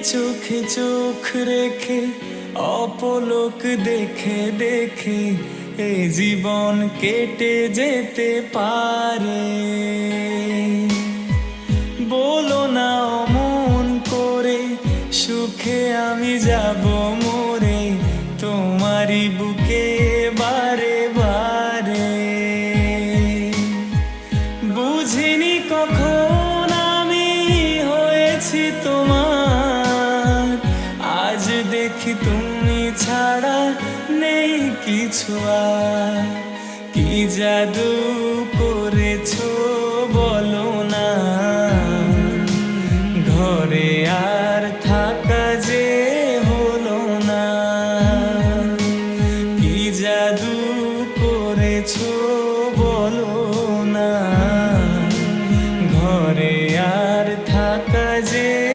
চোখে চোখ রেখে অপলক দেখে দেখে এ জীবন কেটে যেতে পারে। বলো না অমন করে, সুখে আমি যাব মরে তোমারই বুকে বারে বারে। বুঝিনি কখন আমি হয়েছি তোমার, আজ দেখি তুমি ছাড়া নেই কিছু আর। কি জাদু